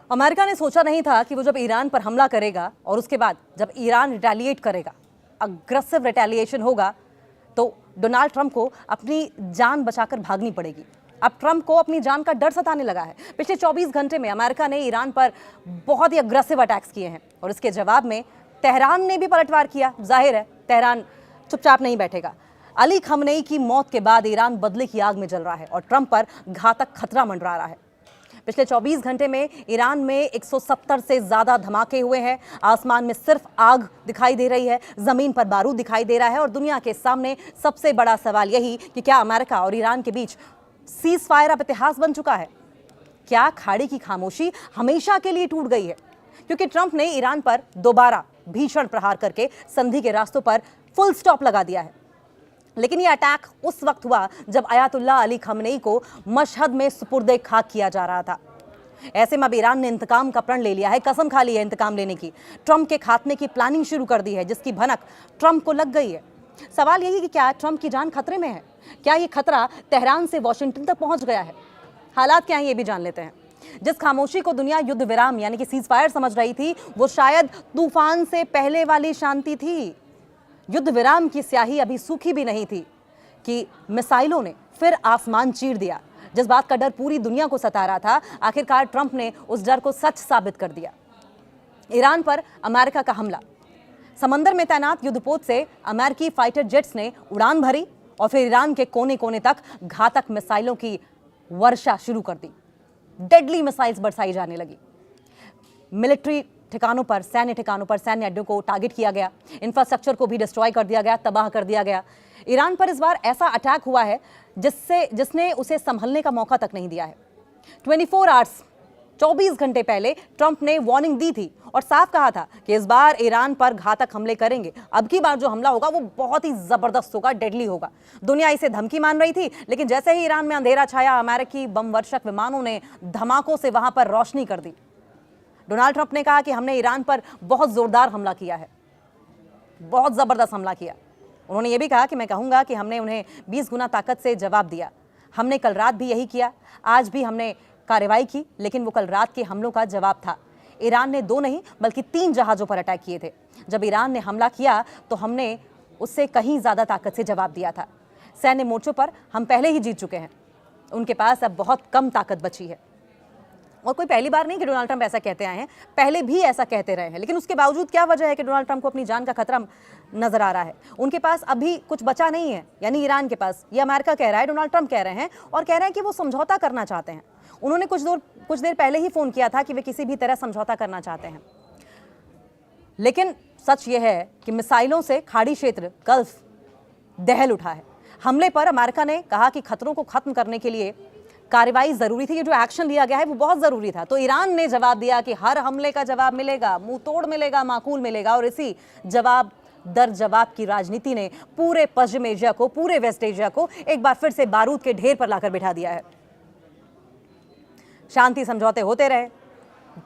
America ने सोचा नहीं था कि वो जब ईरान पर हमला करेगा और उसके बाद जब ईरान रिटेलिएट करेगा, अग्रेसिव रिटेलिएशन होगा, तो डोनाल्ड ट्रंप को अपनी जान बचाकर भागनी पड़ेगी। अब ट्रंप को अपनी जान का डर सताने लगा है। पिछले 24 घंटे में अमेरिका ने ईरान पर बहुत ही अग्रेसिव अटैक्स किए हैं और इसके जवाब में तेहरान ने भी पलटवार किया। जाहिर है तेहरान चुपचाप नहीं बैठेगा। अली खमनेई की मौत के बाद ईरान बदले की आग में जल रहा है और ट्रंप पर घातक खतरा मंडरा रहा है। पिछले 24 घंटे में ईरान में 170 से ज्यादा धमाके हुए हैं। आसमान में सिर्फ आग दिखाई दे रही है, जमीन पर बारूद दिखाई दे रहा है और दुनिया के सामने सबसे बड़ा सवाल यही कि क्या अमेरिका और ईरान के बीच सीज फायर अब इतिहास बन चुका है? क्या खाड़ी की खामोशी हमेशा के लिए टूट गई है? क्योंकि ट्रंप ने ईरान पर दोबारा भीषण प्रहार करके संधि के रास्तों पर फुल स्टॉप लगा दिया है। लेकिन यह अटैक उस वक्त हुआ जब अयातुल्ला अली खमनेई को मशहद में सुपुर्दे खाक किया जा रहा था। ऐसे में अब ईरान ने इंतकाम का प्रण ले लिया है, कसम खा ली है इंतकाम लेने की। ट्रंप के खात्मे की प्लानिंग शुरू कर दी है, जिसकी भनक ट्रंप को लग गई है। सवाल यही कि क्या ट्रंप की जान खतरे में है? क्या ये खतरा तेहरान से वॉशिंगटन तक पहुंच गया है? हालात क्या है ये भी जान लेते हैं। जिस खामोशी को दुनिया युद्ध विराम यानी कि सीज फायर समझ रही थी, वो शायद तूफान से पहले वाली शांति थी। युद्ध विराम की स्याही अभी सूखी भी नहीं थी कि मिसाइलों ने फिर आसमान चीर दिया। जिस बात का डर पूरी दुनिया को सता रहा था, आखिरकार ट्रंप ने उस डर को सच साबित कर दिया। ईरान पर अमेरिका का हमला। समंदर में तैनात युद्धपोत से अमेरिकी फाइटर जेट्स ने उड़ान भरी और फिर ईरान के कोने कोने तक घातक मिसाइलों की वर्षा शुरू कर दी। डेडली मिसाइल्स बरसाई जाने लगी। मिलिट्री ठिकानों पर, सैन्य ठिकानों पर, सैन्य अड्डों को टारगेट किया गया। इंफ्रास्ट्रक्चर को भी डिस्ट्रॉय कर दिया गया, तबाह कर दिया गया। ईरान पर इस बार ऐसा अटैक हुआ है जिसने उसे संभलने का मौका तक नहीं दिया है। 24 आवर्स 24 घंटे पहले ट्रंप ने वार्निंग दी थी और साफ कहा था कि इस बार ईरान पर घातक हमले करेंगे। अब की बार जो हमला होगा वो बहुत ही जबरदस्त होगा, डेडली होगा। दुनिया इसे धमकी मान रही थी, लेकिन जैसे ही ईरान में अंधेरा छाया, अमेरिकी बम वर्षक विमानों ने धमाकों से वहां पर रोशनी कर दी। डोनाल्ड ट्रंप ने कहा कि हमने ईरान पर बहुत जोरदार हमला किया है, बहुत जबरदस्त हमला किया। उन्होंने ये भी कहा कि मैं कहूंगा कि हमने उन्हें 20 गुना ताकत से जवाब दिया। हमने कल रात भी यही किया, आज भी हमने कार्रवाई की, लेकिन वो कल रात के हमलों का जवाब था। ईरान ने 2 नहीं बल्कि 3 जहाजों पर अटैक किए थे। जब ईरान ने हमला किया तो हमने उससे कहीं ज्यादा ताकत से जवाब दिया था। सैन्य मोर्चों पर हम पहले ही जीत चुके हैं, उनके पास अब बहुत कम ताकत बची है। और कोई पहली बार नहीं कि डोनाल्ड ट्रंप ऐसा कहते आए हैं, पहले भी ऐसा कहते रहे हैं। लेकिन उसके बावजूद क्या वजह है कि डोनाल्ड ट्रंप को अपनी जान का खतरा नजर आ रहा है? उनके पास अभी कुछ बचा नहीं है, यानी ईरान के पास। ये अमेरिका कह रहा है, डोनाल्ड ट्रंप कह रहे हैं और कह रहे हैं कि वो समझौता करना चाहते हैं। उन्होंने कुछ देर पहले ही फोन किया था कि वे किसी भी तरह समझौता करना चाहते हैं। लेकिन सच ये है कि मिसाइलों से खाड़ी क्षेत्र गल्फ दहल उठा है। हमले पर अमेरिका ने कहा कि खतरों को खत्म करने के लिए कार्रवाई जरूरी थी। ये जो एक्शन लिया गया है वो बहुत जरूरी था। तो ईरान ने जवाब दिया कि हर हमले का जवाब मिलेगा, मुंह तोड़ मिलेगा, माकूल मिलेगा। और इसी जवाब दर जवाब की राजनीति ने पूरे पश्चिम एशिया को, पूरे वेस्ट एशिया को एक बार फिर से बारूद के ढेर पर लाकर बिठा दिया है। शांति समझौते होते रहे,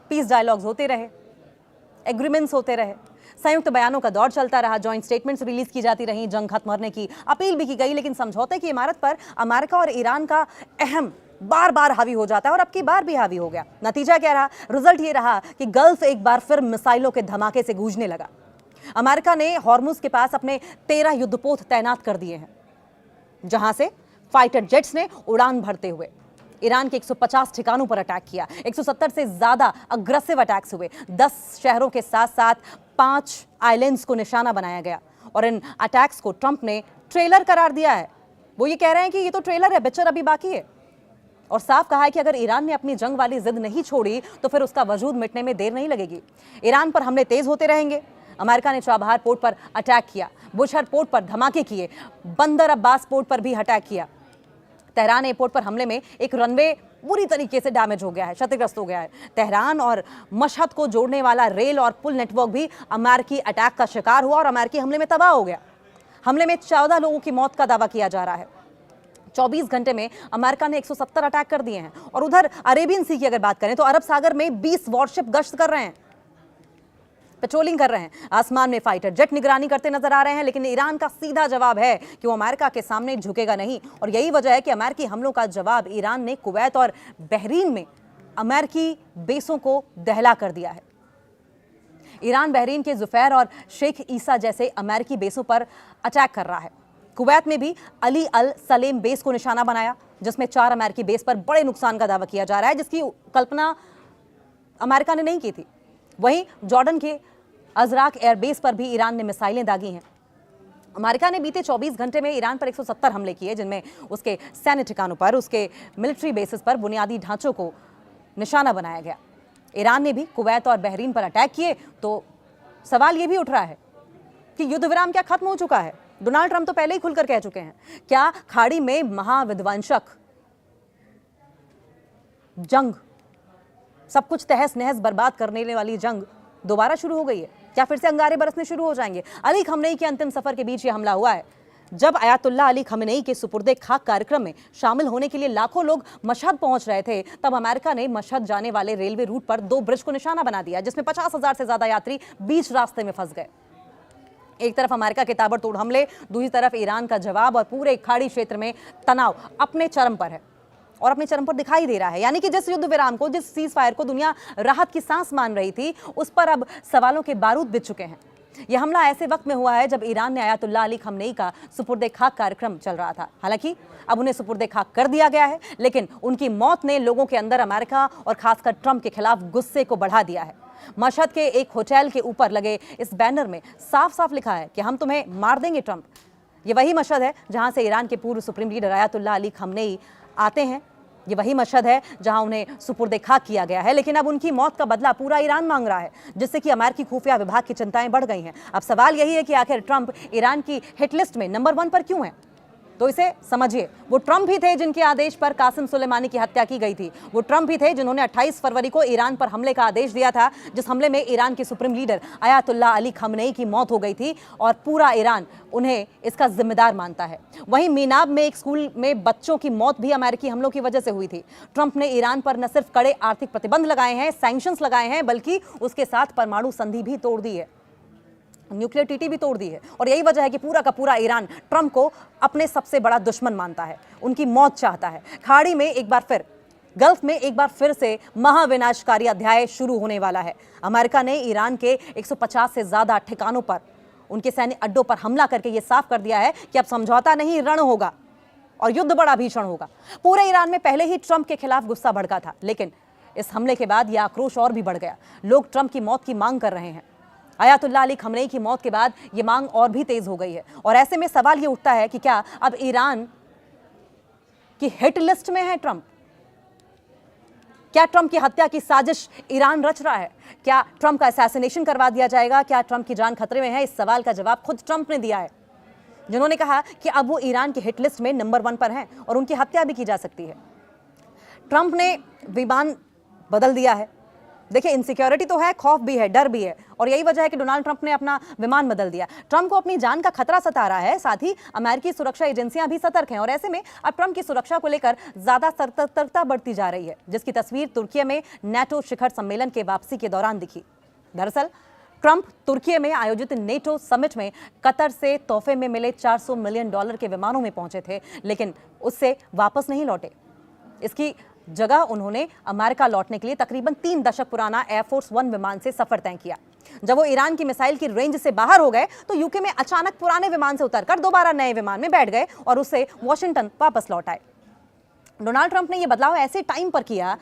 पीस डायलॉग्स होते रहे, एग्रीमेंट्स होते रहे, संयुक्त बयानों का दौर चलता रहा, जॉइंट स्टेटमेंट्स रिलीज की जाती रही, जंग खत्म होने की अपील भी की गई। लेकिन समझौते की इमारत पर अमेरिका और ईरान का अहम बार बार हावी हो जाता है और अब की बार भी हावी हो गया। नतीजा क्या रहा? रिजल्ट ये रहा कि गल्फ एक बार फिर मिसाइलों के धमाके से गूंजने लगा। अमेरिका ने हॉर्मुज के पास अपने 13 युद्धपोत तैनात कर दिए हैं, जहां से फाइटर जेट्स ने उड़ान भरते हुए ईरान के 150 ठिकानों पर अटैक किया। 170 से ज्यादा अग्रेसिव अटैक्स हुए। 10 शहरों के साथ साथ 5 आइलैंड्स को निशाना बनाया गया और इन अटैक्स को ट्रंप ने ट्रेलर करार दिया है। वो ये कह रहे हैं कि ये तो ट्रेलर है, पिक्चर अभी बाकी है। और साफ कहा है कि अगर ईरान ने अपनी जंग वाली जिद नहीं छोड़ी तो फिर उसका वजूद मिटने में देर नहीं लगेगी। ईरान पर हमले तेज होते रहेंगे। अमेरिका ने चाबहार पोर्ट पर अटैक किया, बुशहर पोर्ट पर धमाके किए, बंदर अब्बास पोर्ट पर भी अटैक किया। तेहरान एयरपोर्ट पर हमले में एक रनवे बुरी तरीके से डैमेज हो गया है, क्षतिग्रस्त हो गया है। तेहरान और मशहद को जोड़ने वाला रेल और पुल नेटवर्क भी अमेरिकी अटैक का शिकार हुआ और अमेरिकी हमले में तबाह हो गया। हमले में 14 लोगों की मौत का दावा किया जा रहा है। 24 घंटे में अमेरिका ने 170 अटैक कर दिए हैं। और उधर अरेबियन सी की अगर बात करें तो अरब सागर में 20 वॉरशिप गश्त कर रहे हैं, पेट्रोलिंग कर रहे हैं। आसमान में फाइटर जेट निगरानी करते नजर आ रहे हैं। लेकिन ईरान का सीधा जवाब है कि वो अमेरिका के सामने झुकेगा नहीं। और यही वजह है कि अमेरिकी हमलों का जवाब ईरान ने कुवैत और बहरीन में अमेरिकी बेसों को दहला कर दिया है। ईरान बहरीन के जुफैर और शेख ईसा जैसे अमेरिकी बेसों पर अटैक कर रहा है। कुवैत में भी अली अल सलेम बेस को निशाना बनाया, जिसमें 4 अमेरिकी बेस पर बड़े नुकसान का दावा किया जा रहा है, जिसकी कल्पना अमेरिका ने नहीं की थी। वहीं जॉर्डन के अजराक एयरबेस पर भी ईरान ने मिसाइलें दागी हैं। अमेरिका ने बीते 24 घंटे में ईरान पर 170 हमले किए, जिनमें उसके सैन्य ठिकानों पर, उसके मिलिट्री बेसिस पर, बुनियादी ढांचों को निशाना बनाया गया। ईरान ने भी कुवैत और बहरीन पर अटैक किए। तो सवाल यह भी उठ रहा है कि युद्ध विराम क्या खत्म हो चुका है? डोनाल्ड ट्रंप तो पहले ही खुलकर कह चुके हैं। क्या खाड़ी में महाविध्वंसक जंग, सब कुछ तहस नहस बर्बाद करने वाली जंग दोबारा शुरू हो गई है? क्या फिर से अंगारे बरसने शुरू हो जाएंगे? अली खमनेई के अंतिम सफर के बीच यह हमला हुआ है। जब अयातुल्लाह अली खमनेई के सुपुर्दे खाक कार्यक्रम में शामिल होने के लिए लाखों लोग मशहद पहुंच रहे थे, तब अमेरिका ने मशहद जाने वाले रेलवे रूट पर 2 ब्रिज को निशाना बना दिया, जिसमें 50,000 से ज्यादा यात्री बीच रास्ते में फंस गए। एक तरफ अमेरिका के ताबड़तोड़ हमले, दूसरी तरफ ईरान का जवाब, और पूरे खाड़ी क्षेत्र में तनाव अपने चरम पर है और अपने चरम पर दिखाई दे रहा है। यानी कि जिस युद्ध विराम को, जिस सीज फायर को दुनिया राहत की सांस मान रही थी, उस पर अब सवालों के बारूद बिछ चुके हैं। यह हमला ऐसे वक्त में हुआ है जब ईरान ने अयातुल्लाह अली खमनेई का सुपुर्दे खाक कार्यक्रम चल रहा था। हालांकि अब उन्हें सुपुर्दे खाक कर दिया गया है, लेकिन उनकी मौत ने लोगों के अंदर अमेरिका और खासकर ट्रंप के खिलाफ गुस्से को बढ़ा दिया है। मशहद के एक होटल के ऊपर लगे इस बैनर में साफ साफ लिखा है कि हम तुम्हें मार देंगे ट्रंप। ये वही मशहद है जहां से ईरान के पूर्व supreme leader Ayatollah Ali Khamenei आते हैं। ये वही मशहद है जहां उन्हें सुपुर्दे खाक किया गया है। लेकिन अब उनकी मौत का बदला पूरा ईरान मांग रहा है, जिससे कि अमेरिकी खुफिया विभाग की चिंताएं बढ़ गई हैं। अब सवाल यही है कि आखिर ट्रंप ईरान की हिट लिस्ट में नंबर 1 पर क्यों है? तो इसे समझिए, वो ट्रंप ही थे जिनके आदेश पर कासिम सुलेमानी की हत्या की गई थी। वो ट्रंप ही थे जिन्होंने 28 फरवरी को ईरान पर हमले का आदेश दिया था, जिस हमले में ईरान के supreme leader Ayatollah Ali Khamenei की मौत हो गई थी और पूरा ईरान उन्हें इसका जिम्मेदार मानता है। वहीं मीनाब में एक स्कूल में बच्चों की मौत भी अमेरिकी हमलों की वजह से हुई थी। ट्रंप ने ईरान पर न सिर्फ कड़े आर्थिक प्रतिबंध लगाए हैं, सैंक्शंस लगाए हैं, बल्कि उसके साथ परमाणु संधि भी तोड़ दी है, न्यूक्लियर टीटी भी तोड़ दी है। और यही वजह है कि पूरा का पूरा ईरान ट्रंप को अपने सबसे बड़ा दुश्मन मानता है, उनकी मौत चाहता है। खाड़ी में एक बार फिर, गल्फ में एक बार फिर से महाविनाशकारी अध्याय शुरू होने वाला है। अमेरिका ने ईरान के 150 से ज्यादा ठिकानों पर, उनके सैन्य अड्डों पर हमला करके यह साफ कर दिया है कि अब समझौता नहीं, रण होगा और युद्ध बड़ा भीषण होगा। पूरे ईरान में पहले ही ट्रंप के खिलाफ गुस्सा भड़का था, लेकिन इस हमले के बाद यह आक्रोश और भी बढ़ गया। लोग ट्रंप की मौत की मांग कर रहे हैं। अयातुल्लाह अली खमनेई की मौत के बाद यह मांग और भी तेज हो गई है। और ऐसे में सवाल यह उठता है कि क्या अब ईरान की हिट लिस्ट में है ट्रंप? क्या ट्रंप की हत्या की साजिश ईरान रच रहा है? क्या ट्रंप का असैसिनेशन करवा दिया जाएगा? क्या ट्रंप की जान खतरे में है? इस सवाल का जवाब खुद ट्रंप ने दिया है, जिन्होंने कहा कि अब वो ईरान की हिट लिस्ट में नंबर 1 पर हैं और उनकी हत्या भी की जा सकती है। ट्रंप ने विमान बदल दिया है। देखिए, इनसिक्योरिटी तो है, खौफ भी है, डर भी है, और यही वजह है कि डोनाल्ड ट्रंप ने अपना विमान बदल दिया। ट्रंप को अपनी जान का खतरा सता रहा है, साथ ही अमेरिकी सुरक्षा एजेंसियां भी सतर्क हैं। और ऐसे में अब ट्रंप की सुरक्षा को लेकर ज्यादा सतर्कता बढ़ती जा रही है, जिसकी तस्वीर तुर्की में नेटो शिखर सम्मेलन के वापसी के दौरान दिखी। दरअसल ट्रंप तुर्की में आयोजित नेटो समिट में कतर से तोहफे में मिले $400 मिलियन के विमानों में पहुंचे थे, लेकिन उससे वापस नहीं लौटे। इसकी जगह उन्होंने अमेरिका लौटने के लिए तकरीबन 3 दशक पुराना एयरफोर्स 1 विमान से सफर तय किया। जब वो ईरान की मिसाइल की रेंज से बाहर हो गए तो यूके में अचानक पुराने विमान से उतरकर दोबारा नए विमान में बैठ गए और उससे वॉशिंगटन वापस लौट आए। डोनाल्ड ट्रंप ने यह बदलाव ऐसे टाइम पर किया,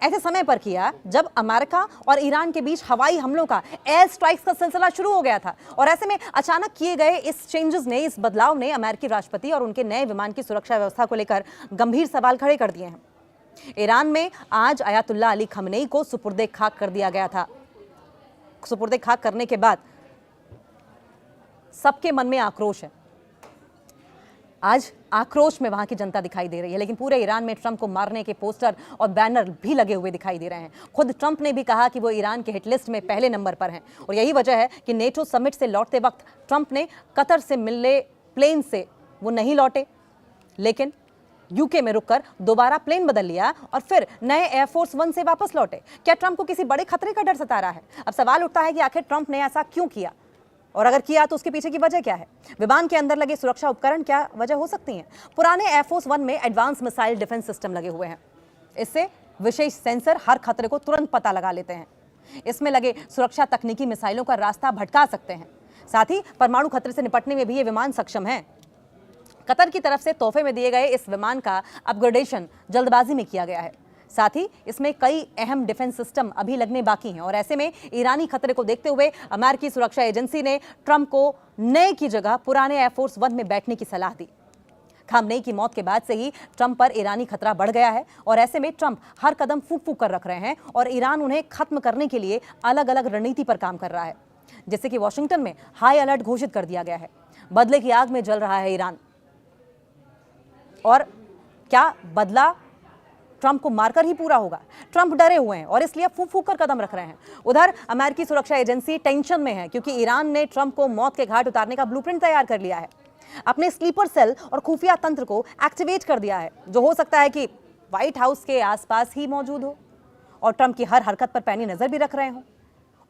ऐसे समय पर किया जब अमेरिका और ईरान के बीच हवाई हमलों का, एयर स्ट्राइक्स का सिलसिला शुरू हो गया था। और ऐसे में अचानक किए गए इस चेंजेस ने, इस बदलाव ने अमेरिकी राष्ट्रपति और उनके नए विमान की सुरक्षा व्यवस्था को लेकर गंभीर सवाल खड़े कर दिए हैं। ईरान में आज अयातुल्लाह अली खमनेई को सुपुर्दे खाक कर दिया गया था। सुपुर्दे खाक करने के बाद सबके मन में आक्रोश है। आज आक्रोश में वहां की जनता दिखाई दे रही है, लेकिन पूरे ईरान में ट्रंप को मारने के पोस्टर और बैनर भी लगे हुए दिखाई दे रहे हैं। खुद ट्रंप ने भी कहा कि वो ईरान के हिट लिस्ट में पहले नंबर पर हैं। और यही वजह है कि नेटो समिट से लौटते वक्त ट्रंप ने कतर से मिलने प्लेन से वो नहीं लौटे, लेकिन यूके में रुककर दोबारा प्लेन बदल लिया और फिर नए एयरफोर्स 1 से वापस लौटे। क्या ट्रंप को किसी बड़े खतरे का डर सता रहा है? अब सवाल उठता है कि आखिर ट्रंप ने ऐसा क्यों किया, और अगर किया तो उसके पीछे की वजह क्या है? विमान के अंदर लगे सुरक्षा उपकरण क्या वजह हो सकती हैं? पुराने एयरफोर्स 1 में एडवांस मिसाइल डिफेंस सिस्टम लगे हुए हैं। इससे विशेष सेंसर हर खतरे को तुरंत पता लगा लेते हैं। इसमें लगे सुरक्षा तकनीकी मिसाइलों का रास्ता भटका सकते हैं। साथ ही परमाणु खतरे से निपटने में भी ये विमान सक्षम हैं। कतर की तरफ से तोहफे में दिए गए इस विमान का अपग्रेडेशन जल्दबाजी में किया गया है। साथ ही इसमें कई अहम डिफेंस सिस्टम अभी लगने बाकी हैं और ऐसे में ईरानी खतरे को देखते हुए अमेरिकी सुरक्षा एजेंसी ने ट्रंप को नए की जगह पुराने एयरफोर्स वन में बैठने की सलाह दी। खामनेई की मौत के बाद से ही ट्रंप पर ईरानी खतरा बढ़ गया है और ऐसे में ट्रंप हर कदम फूंक फूंक कर रख रहे हैं और ईरान उन्हें खत्म करने के लिए अलग अलग रणनीति पर काम कर रहा है, जिससे कि वॉशिंगटन में हाई अलर्ट घोषित कर दिया गया है। बदले की आग में जल रहा है ईरान। और क्या बदला ट्रंप को मारकर ही पूरा होगा? ट्रंप डरे हुए हैं और इसलिए फूंक फूंक कर कदम रख रहे हैं। उधर अमेरिकी सुरक्षा एजेंसी टेंशन में है क्योंकि ईरान ने ट्रंप को मौत के घाट उतारने का ब्लूप्रिंट तैयार कर लिया है। अपने स्लीपर सेल और खुफिया तंत्र को एक्टिवेट कर दिया है, जो हो सकता है कि व्हाइट हाउस के आसपास ही मौजूद हो और ट्रंप की हर हरकत पर पैनी नजर भी रख रहे हो।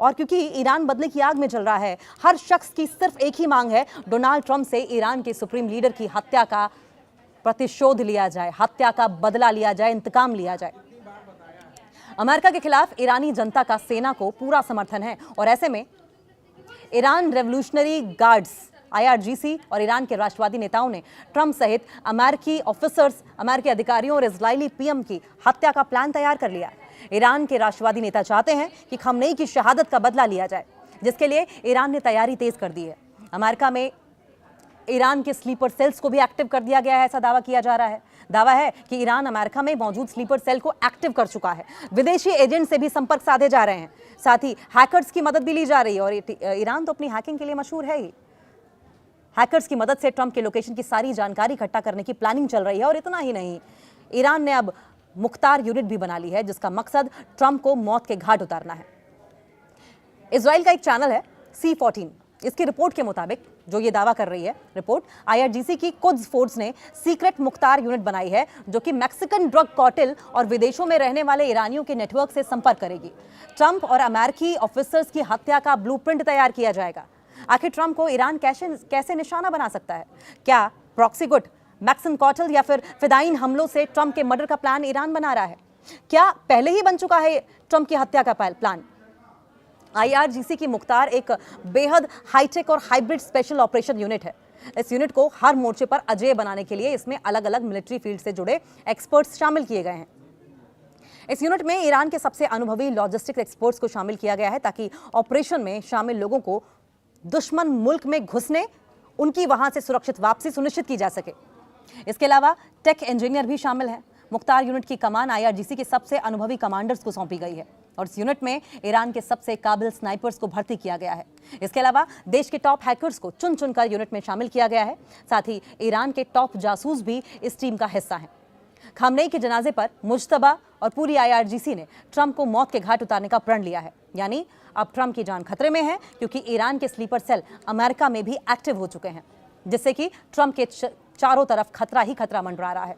और क्योंकि ईरान बदले की आग में जल रहा है, हर शख्स की सिर्फ एक ही मांग है, डोनाल्ड ट्रंप से ईरान के सुप्रीम लीडर की हत्या का प्रतिशोध लिया जाए, हत्या का बदला लिया जाए, इंतकाम लिया जाए। अमेरिका के खिलाफ ईरानी जनता का सेना को पूरा समर्थन है और ऐसे में ईरान रेवोल्यूशनरी गार्ड्स IRGC और ईरान के राष्ट्रवादी नेताओं ने ट्रंप सहित अमेरिकी ऑफिसर्स, अमेरिकी अधिकारियों और इजरायली PM की हत्या का प्लान तैयार कर लिया। ईरान के राष्ट्रवादी नेता चाहते हैं कि खामनेई की शहादत का बदला लिया जाए, जिसके लिए ईरान ने तैयारी तेज कर दी है। अमेरिका में ईरान के स्लीपर सेल्स को भी एक्टिव कर दिया गया है, ऐसा दावा किया जा रहा है। दावा है कि ईरान अमेरिका में मौजूद स्लीपर सेल को एक्टिव कर चुका है। विदेशी एजेंट से भी संपर्क साधे जा रहे हैं, साथ ही हैकर्स की मदद भी ली जा रही है और ईरान तो अपनी हैकिंग के लिए मशहूर है ही। हैकर्स की मदद से ट्रंप के लोकेशन की सारी जानकारी इकट्ठा करने की प्लानिंग चल रही है और इतना ही नहीं, ईरान ने अब मुख्तार यूनिट भी बना ली है, जिसका मकसद ट्रंप को मौत के घाट उतारना है। इजराइल का एक चैनल है C14, इसकी रिपोर्ट के मुताबिक जो ये दावा कर रही है रिपोर्ट, IRGC की कुद्स फोर्स ने सीक्रेट मुख्तार यूनिट बनाई है जो कि मैक्सिकन ड्रग कार्टेल और विदेशों में रहने वाले ईरानियों के नेटवर्क से संपर्क करेगी। ट्रंप और अमेरिकी ऑफिसर्स की हत्या का ब्लूप्रिंट तैयार किया जाएगा। आखिर ट्रंप को ईरान कैसे निशाना बना सकता है? क्या प्रॉक्सी गुट, मैक्सिकन कार्टेल या फिर फिदाइन हमलों से ट्रंप के मर्डर का प्लान ईरान बना रहा है? क्या पहले ही बन चुका है ट्रंप की हत्या का प्लान? IRGC की मुख्तार एक बेहद हाईटेक और हाइब्रिड स्पेशल ऑपरेशन यूनिट है। इस यूनिट को हर मोर्चे पर अजेय बनाने के लिए इसमें अलग अलग मिलिट्री फील्ड से जुड़े एक्सपर्ट्स शामिल किए गए हैं। इस यूनिट में ईरान के सबसे अनुभवी लॉजिस्टिक्स एक्सपर्ट्स को शामिल किया गया है ताकि ऑपरेशन में शामिल लोगों को दुश्मन मुल्क में घुसने, उनकी वहां से सुरक्षित वापसी सुनिश्चित की जा सके। इसके अलावा टेक इंजीनियर भी शामिल हैं। मुख्तार यूनिट की कमान IRGC के सबसे अनुभवी कमांडर्स को सौंपी गई है और इस यूनिट में ईरान के सबसे काबिल स्नाइपर्स को भर्ती किया गया है। इसके अलावा देश के टॉप हैकर्स को चुन चुनकर यूनिट में शामिल किया गया है। साथ ही ईरान के टॉप जासूस भी इस टीम का हिस्सा हैं। खामनेई के जनाजे पर मुज्तबा और पूरी IRGC ने ट्रंप को मौत के घाट उतारने का प्रण लिया है। यानी अब ट्रंप की जान खतरे में है क्योंकि ईरान के स्लीपर सेल अमेरिका में भी एक्टिव हो चुके हैं, जिससे कि ट्रंप के चारों तरफ खतरा ही खतरा मंडरा रहा है।